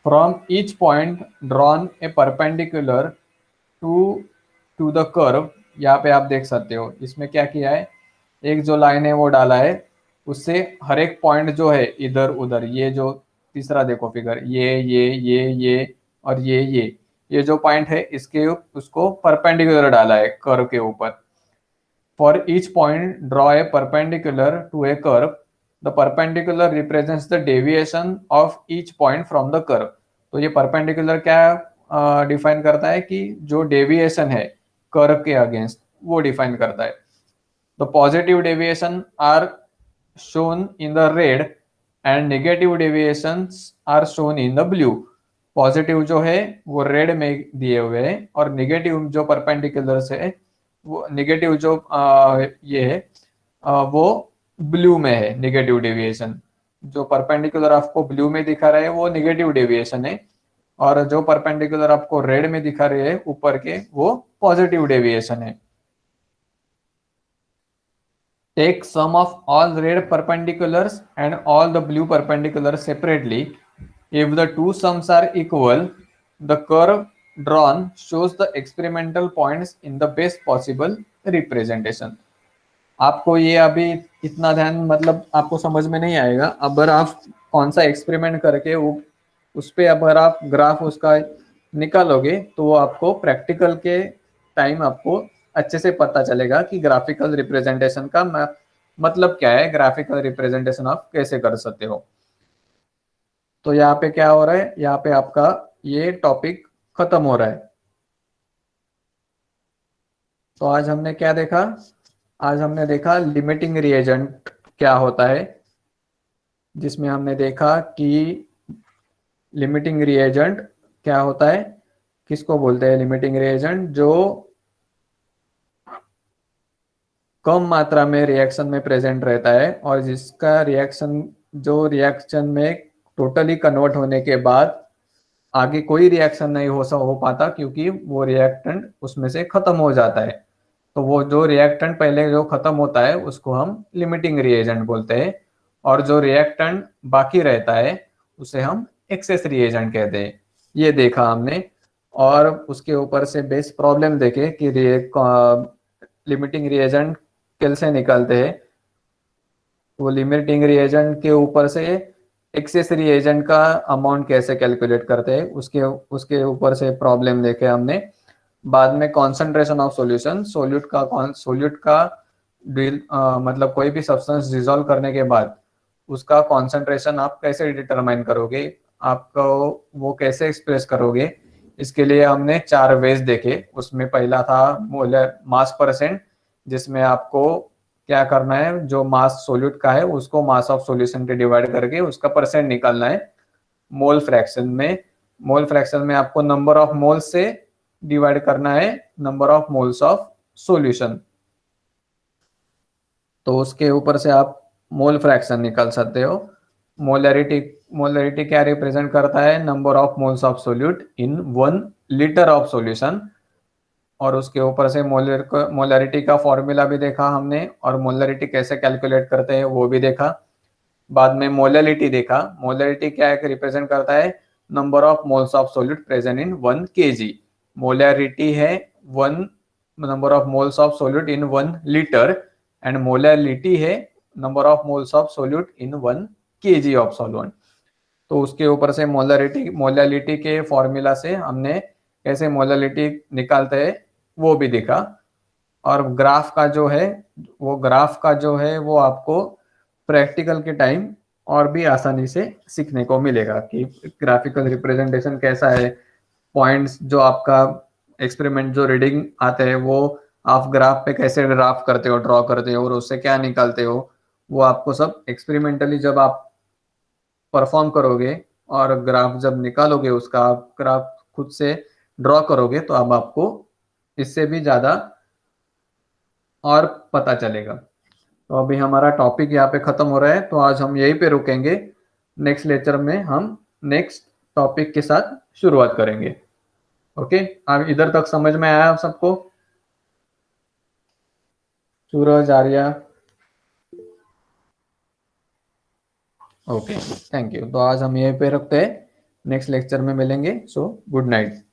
S1: From each point drawn a perpendicular to the curve. यहाँ पे आप देख सकते हो इसमें क्या किया है, एक जो लाइन है वो डाला है, उससे हर एक पॉइंट जो है इधर उधर, ये जो तीसरा देखो फिगर, ये और ये जो पॉइंट है इसके उसको परपेंडिकुलर डाला है कर्व के ऊपर. For each point draw a perpendicular to a curve. The perpendicular represents the deviation of each point from the curve. तो ये परपेंडिकुलर क्या डिफाइन करता है कि जो डेविएशन है कर्व के अगेंस्ट वो डिफाइन करता है. The positive deviation are shown in the red and negative deviations are shown in the blue. Positive जो है वो रेड में दिए हुए हैं और नेगेटिव जो परपेंडिकुलर है वो नेगेटिव जो ये है वो ब्लू में है. नेगेटिव डेविएशन जो परपेंडिकुलर आपको ब्लू में दिखा रहा है वो नेगेटिव डेविएशन है, और जो परपेंडिकुलर आपको रेड में दिखा रहे हैं ऊपर के वो पॉजिटिव डेविएशन है. Take sum of all red perpendiculars and all the blue perpendiculars separately. If the two sums are equal, the curve drawn shows the experimental points in the best possible representation. आपको ये अभी इतना ध्यान मतलब आपको समझ में नहीं आएगा. अगर आप कौन सा एक्सपेरिमेंट करके वो उस पर अगर आप ग्राफ उसका निकालोगे तो वो आपको प्रैक्टिकल के टाइम आपको अच्छे से पता चलेगा कि ग्राफिकल रिप्रेजेंटेशन का मतलब क्या है, ग्राफिकल रिप्रेजेंटेशन आप कैसे कर सकते हो. तो यहाँ पे क्या हो रहा है, यहाँ पे आपका ये टॉपिक खत्म हो रहा है. तो आज हमने क्या देखा, आज हमने देखा लिमिटिंग रिएजेंट क्या होता है, जिसमें हमने देखा कि लिमिटिंग रिएजेंट क्या होता है, किसको बोलते हैं लिमिटिंग रिएजेंट, जो कम मात्रा में रिएक्शन में प्रेजेंट रहता है और जिसका रिएक्शन में टोटली कन्वर्ट होने के बाद आगे कोई रिएक्शन नहीं हो पाता क्योंकि वो रिएक्टेंट उसमें से खत्म हो जाता है. तो वो जो रिएक्टेंट पहले जो खत्म होता है उसको हम लिमिटिंग रिएजेंट बोलते हैं, और जो रिएक्टेंट बाकी रहता है उसे हम एक्सेस रिएजेंट कहते हैं. ये देखा हमने, और उसके ऊपर से बेस प्रॉब्लम देखे कि लिमिटिंग रिएजेंट कैसे निकालते हैं. वो लिमिटिंग रिएजेंट के ऊपर से एक्सेस रिएजेंट का अमाउंट कैसे कैलकुलेट करते हैं उसके ऊपर से प्रॉब्लम देखे हमने. बाद में कॉन्सेंट्रेशन ऑफ सॉल्यूशन, सोल्यूट का मतलब कोई भी सब्सटेंस डिसॉल्व करने के बाद उसका कॉन्सेंट्रेशन आप कैसे डिटरमाइन करोगे, आपको वो कैसे एक्सप्रेस करोगे, इसके लिए हमने 4 वेज देखे. उसमें पहला था मोलर मास परसेंट, जिसमें आपको क्या करना है, जो मास सोल्यूट का है उसको मास ऑफ सॉल्यूशन के डिवाइड करके उसका परसेंट निकालना है. मोल फ्रैक्शन में आपको नंबर ऑफ मोल्स से डिवाइड करना है number of moles of solution. तो उसके ऊपर से आप मोल फ्रैक्शन निकाल सकते हो. मोलरिटी क्या रिप्रेजेंट करता है, number of moles of solute in 1 litre of solution. और उसके ऊपर से मोलरिटी का फॉर्मूला भी देखा हमने, और मोलरिटी कैसे कैलकुलेट करते हैं वो भी देखा. बाद में मोलरिटी देखा. मोलरिटी क्या रिप्रेजेंट करता है, number of moles of solute present in 1 kg. Molarity है 1 number of moles of solute in 1 litre, and molarity है number of moles of solute in 1 kg of solvent. तो उसके ऊपर से मोलरिटी के फॉर्मूला से हमने कैसे मोलरिटी निकालते हैं वो भी दिखा. और ग्राफ का जो है वो आपको प्रैक्टिकल के टाइम और भी आसानी से सीखने को मिलेगा कि ग्राफिकल रिप्रेजेंटेशन कैसा है. पॉइंट्स जो आपका एक्सपेरिमेंट जो रीडिंग आते हैं वो आप ग्राफ पे कैसे ड्राफ्ट करते हो, ड्रॉ करते हो और उससे क्या निकालते हो, वो आपको सब एक्सपेरिमेंटली जब आप परफॉर्म करोगे और ग्राफ जब निकालोगे उसका आप ग्राफ खुद से ड्रॉ करोगे तो अब आपको इससे भी ज़्यादा और पता चलेगा. तो अभी हमारा टॉपिक यहाँ पे ख़त्म हो रहा है, तो आज हम यहीं पे रुकेंगे. नेक्स्ट लेक्चर में हम नेक्स्ट टॉपिक के साथ शुरुआत करेंगे. ओके, अब इधर तक समझ में आया आप सबको? Suraj, Arya. Okay, thank you. तो आज हम यहीं पे रखते हैं, नेक्स्ट लेक्चर में मिलेंगे। So good night.